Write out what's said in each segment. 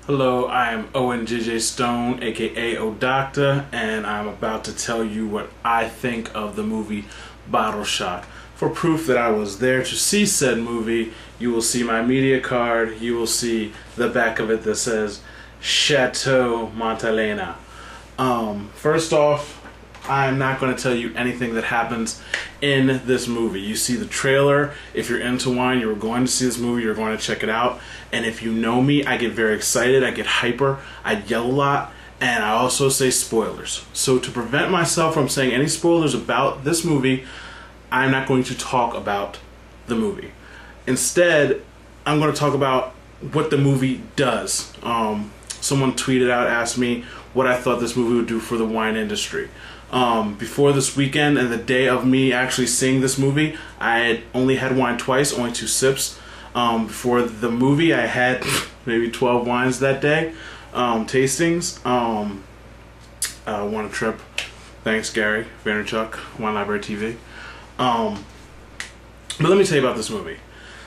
Hello, I am ONJJ Stone, aka OHDOCTAH, and I'm about to tell you what I think of the movie Bottle Shock. For proof that I was there to see said movie, you will see my media card, you will see the back of it that says Chateau Montalena. First off, I'm not going to tell you anything that happens in this movie. You see the trailer. If you're into wine, you're going to see this movie, you're going to check it out. And if you know me, I get very excited, I get hyper, I yell a lot, and I also say spoilers. So to prevent myself from saying any spoilers about this movie, I'm not going to talk about the movie. Instead, I'm going to talk about what the movie does. Someone tweeted out, asked me what I thought this movie would do for the wine industry. Before this weekend and the day of me actually seeing this movie, I had only had wine twice, only 2 sips. Before the movie, I had maybe 12 wines that day, tastings. Won a trip. Thanks, Gary Vaynerchuk, Wine Library TV. But let me tell you about this movie.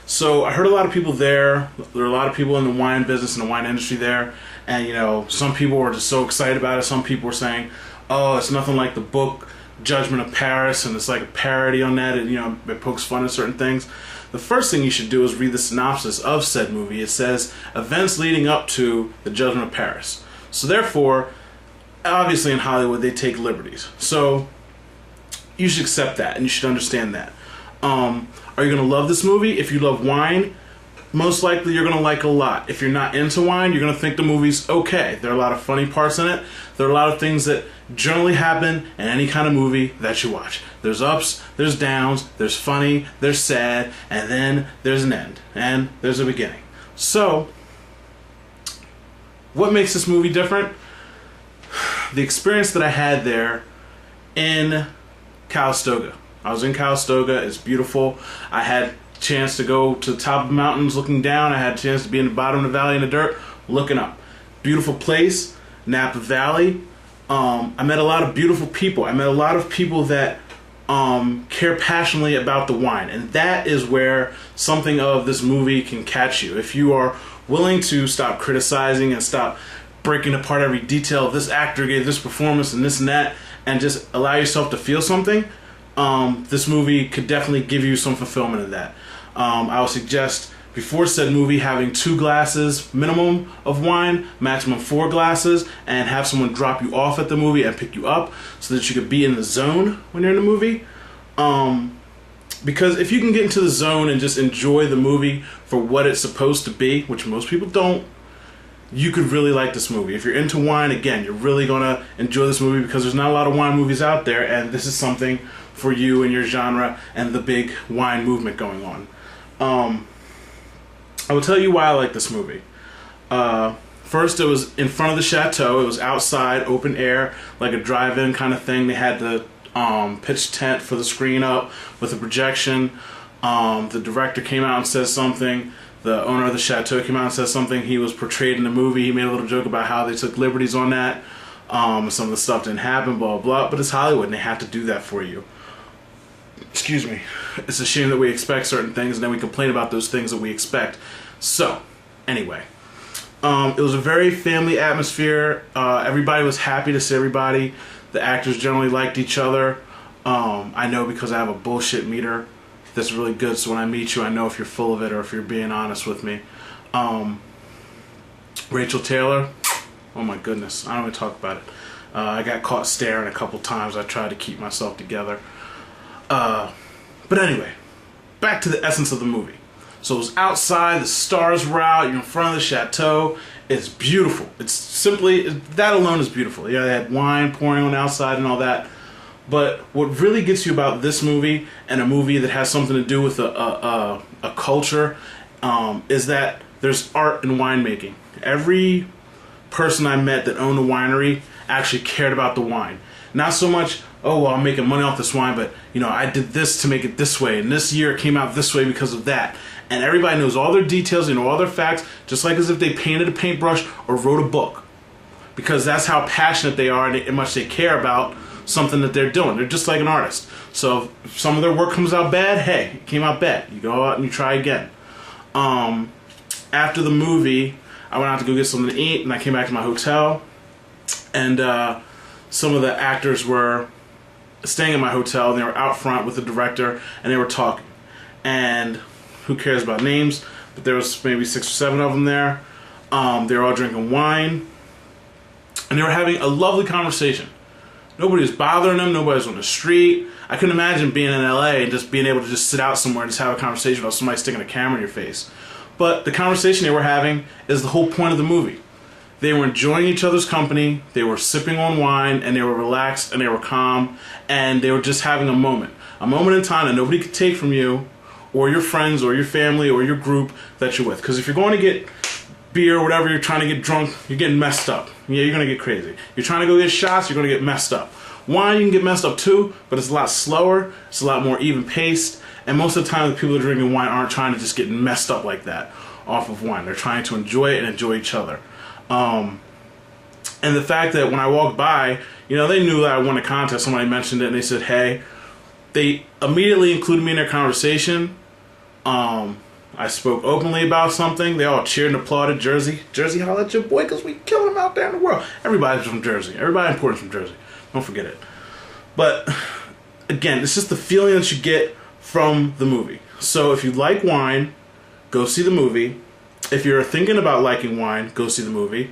So I heard a lot of people there. There are a lot of people in the wine business and the wine industry there, and you know, some people were just so excited about it. Some people were saying, "Oh, it's nothing like the book Judgment of Paris," and it's like a parody on that, and you know, it pokes fun at certain things. The first thing you should do is read the synopsis of said movie. It says events leading up to the Judgment of Paris. So therefore, obviously in Hollywood they take liberties. So you should accept that and you should understand that. Are you going to love this movie? If you love wine, most likely you're going to like it a lot. If you're not into wine, you're going to think the movie's okay. There are a lot of funny parts in it. There are a lot of things that generally happen in any kind of movie that you watch. There's ups, there's downs, there's funny, there's sad, and then there's an end. And there's a beginning. So, what makes this movie different? The experience that I had there in Calistoga. I was in Calistoga. It's beautiful. I had a chance to go to the top of the mountains looking down. I had a chance to be in the bottom of the valley in the dirt looking up. Beautiful place, Napa Valley. I met a lot of beautiful people. I met a lot of people that care passionately about the wine, and that is where something of this movie can catch you. If you are willing to stop criticizing and stop breaking apart every detail of this actor gave this performance and this and that, and just allow yourself to feel something, this movie could definitely give you some fulfillment of that. I would suggest before said movie having 2 glasses minimum of wine, maximum 4 glasses, and have someone drop you off at the movie and pick you up so that you could be in the zone when you're in the movie. Because if you can get into the zone and just enjoy the movie for what it's supposed to be, which most people don't, you could really like this movie. If you're into wine, again, you're really going to enjoy this movie because there's not a lot of wine movies out there, and this is something for you and your genre and the big wine movement going on. I will tell you why I like this movie. First, it was in front of the chateau. It was outside, open air, like a drive-in kind of thing. They had the pitch tent for the screen up with a projection. The director came out and said something. The owner of the chateau came out and said something. He was portrayed in the movie. He made a little joke about how they took liberties on that. Some of the stuff didn't happen, blah, blah, blah. But it's Hollywood, and they have to do that for you. Excuse me. It's a shame that we expect certain things, and then we complain about those things that we expect. So, anyway. It was a very family atmosphere. Everybody was happy to see everybody. The actors generally liked each other. I know because I have a bullshit meter that's really good, so when I meet you, I know if you're full of it or if you're being honest with me. Rachel Taylor, oh my goodness, I don't even talk about it. I got caught staring a couple times. I tried to keep myself together. But anyway, back to the essence of the movie. So it was outside, the stars were out, you're in front of the chateau. It's beautiful. It's simply, that alone is beautiful. Yeah, they had wine pouring on the outside and all that. But what really gets you about this movie, and a movie that has something to do with a culture, is that there's art in winemaking. Every person I met that owned a winery actually cared about the wine. Not so much, oh, well, I'm making money off this wine, but you know, I did this to make it this way, and this year it came out this way because of that. And everybody knows all their details, they know all their facts, just like as if they painted a paintbrush or wrote a book. Because that's how passionate they are and how much they care about something that they're doing. They're just like an artist. So if some of their work comes out bad, hey, it came out bad. You go out and you try again. After the movie, I went out to go get something to eat, and I came back to my hotel, and some of the actors were staying in my hotel, and they were out front with the director, and they were talking. And who cares about names? But there was maybe 6 or 7 of them there. They were all drinking wine, and they were having a lovely conversation. Nobody was bothering them. Nobody was on the street. I couldn't imagine being in LA and just being able to just sit out somewhere and just have a conversation without somebody sticking a camera in your face. But the conversation they were having is the whole point of the movie. They were enjoying each other's company, they were sipping on wine, and they were relaxed, and they were calm, and they were just having a moment in time that nobody could take from you, or your friends, or your family, or your group that you're with. Because if you're going to get beer or whatever, you're trying to get drunk, you're getting messed up. Yeah, you're going to get crazy. You're trying to go get shots, you're going to get messed up. Wine, you can get messed up too, but it's a lot slower, it's a lot more even paced, and most of the time the people that are drinking wine aren't trying to just get messed up like that off of wine. They're trying to enjoy it and enjoy each other. And the fact that when I walked by, you know, they knew that I won a contest. Somebody mentioned it, and they said, hey. They immediately included me in their conversation. I spoke openly about something. They all cheered and applauded. Jersey, holla at your boy, because we killing him out there in the world. Everybody's from Jersey. Everybody important from Jersey. Don't forget it. But, again, it's just the feeling that you get from the movie. So if you like wine, go see the movie. If you're thinking about liking wine, go see the movie.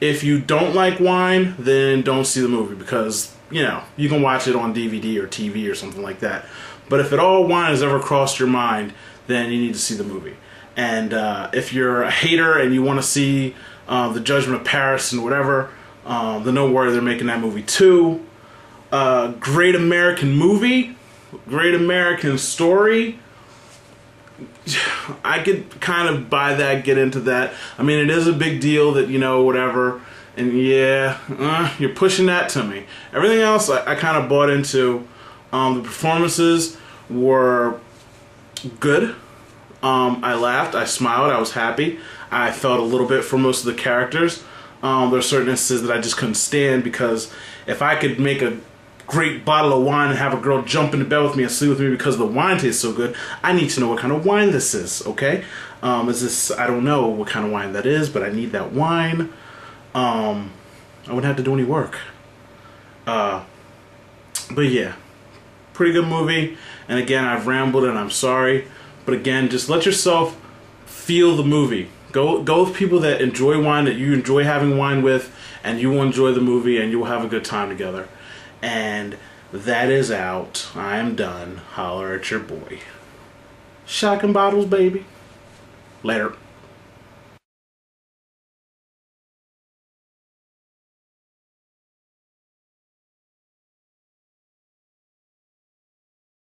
If you don't like wine, then don't see the movie because, you know, you can watch it on DVD or TV or something like that. But if at all wine has ever crossed your mind, then you need to see the movie. And if you're a hater and you want to see The Judgment of Paris and whatever, then don't worry, they're making that movie too. Great American movie, great American story. I could kind of buy that, get into that. I mean, it is a big deal that, you know, whatever. And yeah, you're pushing that to me. Everything else I kind of bought into. The performances were good. I laughed, I smiled, I was happy. I felt a little bit for most of the characters. There are certain instances that I just couldn't stand because if I could make a great bottle of wine and have a girl jump into bed with me and sleep with me because the wine tastes so good, I need to know what kind of wine this is, okay? Is this, I don't know what kind of wine that is, but I need that wine. I wouldn't have to do any work. But yeah, pretty good movie. And again, I've rambled and I'm sorry. But again, just let yourself feel the movie. Go with people that enjoy wine, that you enjoy having wine with, and you will enjoy the movie and you will have a good time together. And that is out. I am done. Holler at your boy. Shotgun bottles, baby. Later.